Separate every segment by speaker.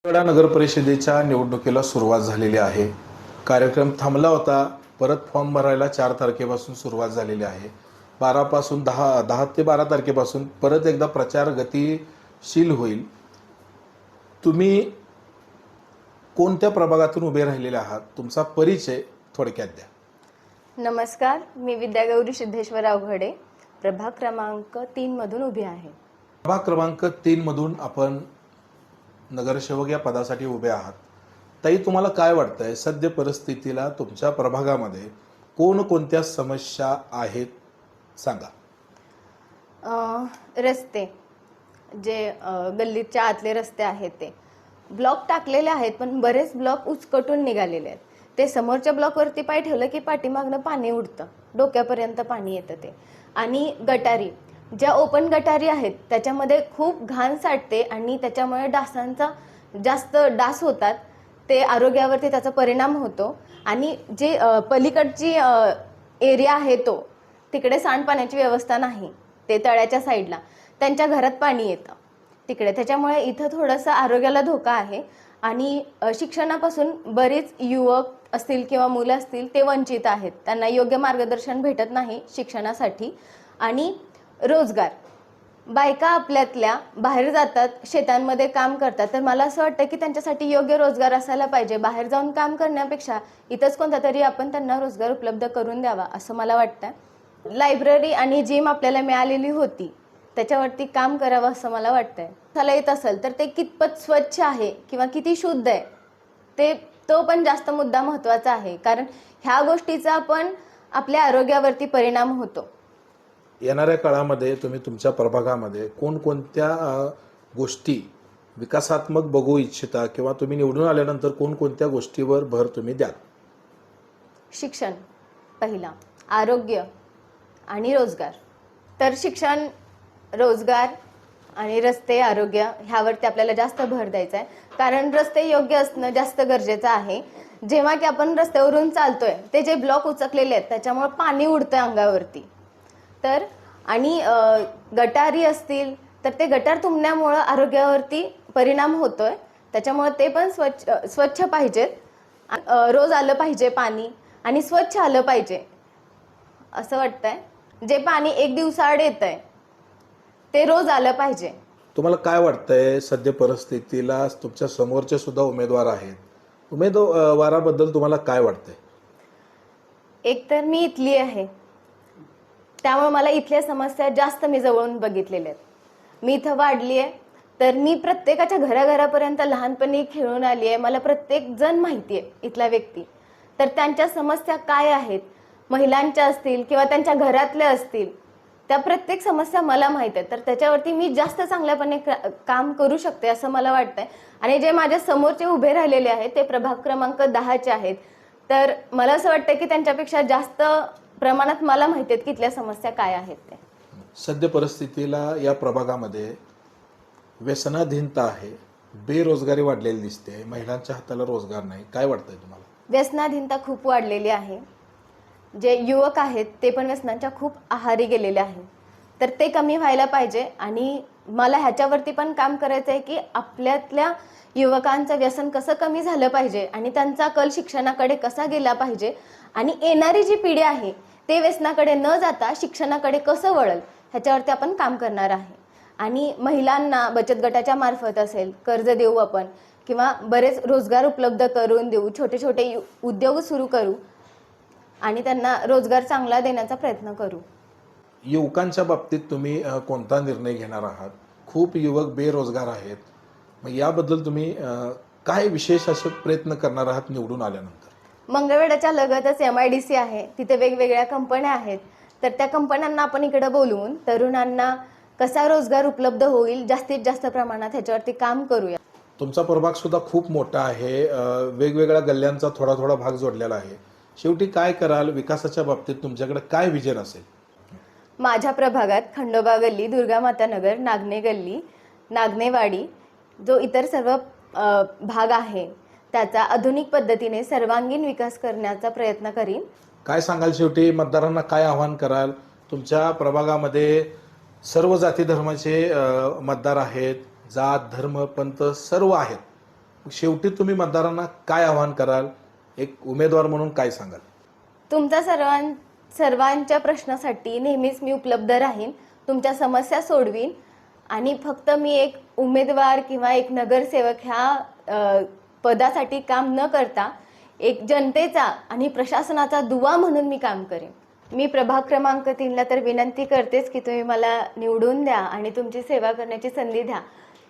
Speaker 1: कडा नगर परिषदेच्या निवडणुकीला सुरुवात झालेली आहे. कार्यक्रम थांबला होता. परत फॉर्म भरायला 4 तारखेपासून सुरुवात झालेली आहे. 12 पासून 10 ते 12 तारखेपासून परत एकदा प्रचार गतिशील होईल. तुम्ही कोणत्या प्रभागातून उभे राहिलेले आहात? तुमचा परिचय थोडक्यात द्या.
Speaker 2: नमस्कार, मी विद्यागौरी सिद्धेश्वर अवघडे, प्रभाग क्रमांक 3 मधून उभी आहे.
Speaker 1: प्रभाग क्रमांक 3 मधून आपण नगरसेवक या पदासाठी उभे आहात. ताई, तुम्हाला काय वाटतंय सद्य परिस्थितीला तुमच्या प्रभागामध्ये कोणकोणत्या समस्या आहेत सांगा.
Speaker 2: रस्ते जे गल्लीच्या आतले रस्ते आहेत ते ब्लॉक टाकलेले आहेत, पण बरेच ब्लॉक उचकटून निघालेले आहेत. ते समोरच्या ब्लॉकवरती पाय ठेवलं की पाठीमागनं पाणी उडतं, डोक्यापर्यंत पाणी येतं ते. आणि गटारी, ज्या ओपन गटारी आहेत त्याच्यामध्ये खूप घाण साठते आणि त्याच्यामुळे डासांचा जास्त डास होतात. ते आरोग्यावरती त्याचा परिणाम होतो. आणि जे पलीकडची एरिया आहे तो तिकडे सांडपाण्याची व्यवस्था नाही, ते तळ्याच्या साईडला त्यांच्या घरात पाणी येतं तिकडे. त्याच्यामुळे इथं थोडंसं आरोग्याला धोका आहे. आणि शिक्षणापासून बरीच युवक असतील किंवा मुलं असतील ते वंचित आहेत, त्यांना योग्य मार्गदर्शन भेटत नाही शिक्षणासाठी. आणि रोजगार, बायका आपल्यातल्या बाहेर जातात, शेतांमध्ये काम करतात, तर मला असं वाटतं की त्यांच्यासाठी योग्य रोजगार असायला पाहिजे. बाहेर जाऊन काम करण्यापेक्षा इथंच कोणता तरी आपण त्यांना रोजगार उपलब्ध करून द्यावा असं मला वाटतं. लायब्ररी आणि जिम आपल्याला मिळालेली होती, त्याच्यावरती काम करावं असं मला वाटतंय. त्याला येत असेल तर ते कितपत स्वच्छ आहे किंवा किती शुद्ध आहे तो पण जास्त मुद्दा महत्त्वाचा आहे, कारण ह्या गोष्टीचा पण आपल्या आरोग्यावरती परिणाम होतो.
Speaker 1: येणाऱ्या काळामध्ये तुम्ही तुमच्या प्रभागामध्ये कोणकोणत्या गोष्टी विकासात्मक बघू इच्छिता किंवा तुम्ही निवडून आल्यानंतर कोणकोणत्या गोष्टीवर भर तुम्ही द्याल?
Speaker 2: शिक्षण पहिला, आरोग्य आणि रोजगार. तर शिक्षण, रोजगार आणि रस्ते, आरोग्य ह्यावरती आपल्याला जास्त भर द्यायचा आहे, कारण रस्ते योग्य असणं जास्त गरजेचं आहे. जेव्हा की आपण रस्त्यावरून चालतोय, ते जे ब्लॉक उचकलेले आहेत त्याच्यामुळे पाणी उडतंय अंगावरती. तर आणि गटारी असतील तर ते गटार तुंबण्यामुळं आरोग्यावरती परिणाम होतोय. त्याच्यामुळे ते पण स्वच्छ पाहिजेत. रोज आलं पाहिजे पाणी आणि स्वच्छ आलं पाहिजे असं वाटतंय. जे पाणी एक दिवसाआड येतंय ते रोज आलं पाहिजे.
Speaker 1: तुम्हाला काय वाटतंय सद्य परिस्थितीला तुमच्या समोरचे सुद्धा उमेदवार आहेत, उमेदवाराबद्दल तुम्हाला काय वाटतंय?
Speaker 2: एक तर मी इथली आहे, त्यामुळे मला इथल्या समस्या जास्त मी जवळून बघितलेल्या आहेत. मी इथं वाढली आहे, तर मी प्रत्येकाच्या घराघरापर्यंत लहानपणी खेळून आली आहे. मला प्रत्येक जण माहिती आहे इथला व्यक्ती. तर त्यांच्या समस्या काय आहेत, महिलांच्या असतील किंवा त्यांच्या घरातल्या असतील, त्या प्रत्येक समस्या मला माहीत आहेत. तर त्याच्यावरती मी जास्त चांगल्यापणे काम करू शकते असं मला वाटतंय. आणि जे माझ्या समोरचे उभे राहिलेले आहेत ते प्रभाग क्रमांक 10चे आहेत, तर मला असं वाटतं की त्यांच्यापेक्षा जास्त प्रमाणात मला माहिती आहेत की इथल्या समस्या काय आहेत ते.
Speaker 1: सद्य परिस्थितीला या प्रभागामध्ये व्यसनाधीनता आहे, बेरोजगारी वाढलेली दिसते, महिलांच्या हाताला रोजगार नाही. काय वाटतंय तुम्हाला?
Speaker 2: व्यसनाधीनता खूप वाढलेली आहे. जे युवक आहेत ते पण व्यसनांच्या खूप आहारी गेलेले आहेत, तर ते कमी व्हायला पाहिजे. आणि मला ह्याच्यावरती पण काम करायचं आहे की आपल्यातल्या युवकांचं व्यसन कसं कमी झालं पाहिजे आणि त्यांचा कल शिक्षणाकडे कसा गेला पाहिजे. आणि येणारी जी पिढी आहे ते व्यसनाकडे न जाता शिक्षणाकडे कसं वळल ह्याच्यावरती आपण काम करणार आहे. आणि महिलांना बचत गटाच्या मार्फत असेल कर्ज देऊ आपण, किंवा बरेच रोजगार उपलब्ध करून देऊ, छोटे छोटे उद्योग सुरू करू आणि त्यांना रोजगार चांगला देण्याचा प्रयत्न करू.
Speaker 1: युवकांच्या बाबतीत तुम्ही कोणता निर्णय घेणार आहात? खूप युवक बेरोजगार आहेत, मग याबद्दल तुम्ही काय विशेष असे प्रयत्न करणार आहात निवडून आल्यानंतर?
Speaker 2: मंगळवेढ्याच्या लगतच MIDC आहे, तिथे वेगवेगळ्या कंपन्या आहेत, तर त्या कंपन्यांना आपण इकडे बोलवून तरुणांना कसा रोजगार उपलब्ध होईल जास्तीत जास्त प्रमाणात ह्याच्यावरती काम करूया.
Speaker 1: तुमचा प्रभाग सुद्धा खूप मोठा आहे, वेगवेगळ्या गल्ल्यांचा थोडा थोडा भाग जोडलेला आहे. शेवटी काय कराल विकासाच्या बाबतीत? तुमच्याकडे काय विजन असेल?
Speaker 2: माझ्या प्रभागात खंडोबा गल्ली, दुर्गामाता नगर, नागणे गल्ली, नागणेवाडी, जो इतर सर्व भाग आहे त्याचा आधुनिक पद्धतीने सर्वांगीण विकास करण्याचा प्रयत्न करीन.
Speaker 1: काय सांगाल शेवटी मतदारांना काय आव्हान कराल? तुमच्या प्रभागामध्ये सर्व जाती धर्माचे मतदार आहेत, जात धर्म पंथ सर्व आहेत, शेवटी तुम्ही मतदारांना काय आवाहन कराल, एक उमेदवार म्हणून काय सांगाल?
Speaker 2: तुमच्या सर्वांच्या प्रश्नासाठी नेहमीच मी उपलब्ध राहीन, तुमच्या समस्या सोडवीन आणि फक्त मी एक उमेदवार किंवा एक नगरसेवक ह्या पदासाठी काम न करता एक जनतेचा आणि प्रशासनाचा दुवा म्हणून मी काम करेन. मी प्रभाग क्रमांक 3ला तर विनंती करतेच की तुम्ही मला निवडून द्या आणि तुमची सेवा करण्याची संधी द्या.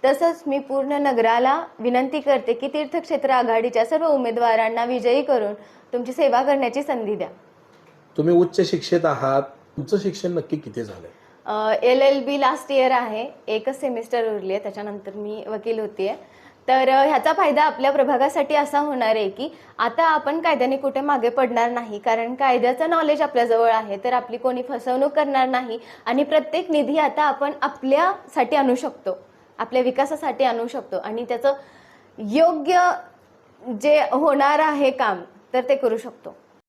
Speaker 2: तसंच मी पूर्ण नगराला विनंती करते की तीर्थक्षेत्र आघाडीच्या सर्व उमेदवारांना विजयी करून तुमची सेवा करण्याची संधी द्या.
Speaker 1: तुम्ही उच्च शिक्षित आहात, तुमचं शिक्षण नक्की किती झालंय?
Speaker 2: LLB लास्ट इयर आहे, एकच सेमिस्टर उरली आहे, त्याच्यानंतर मी वकील होतीये. तर ह्याचा फायदा आपल्या प्रभागासाठी असा होणार आहे की आता आपण कायद्याने कुठे मागे पडणार नाही, कारण कायद्याचं नॉलेज आपल्याजवळ आहे, तर आपली कोणी फसवणूक करणार नाही आणि प्रत्येक निधी आता आपण आपल्यासाठी आणू शकतो, आपल्या विकासासाठी आणू शकतो आणि त्याचं योग्य जे होणार आहे काम तर ते करू शकतो.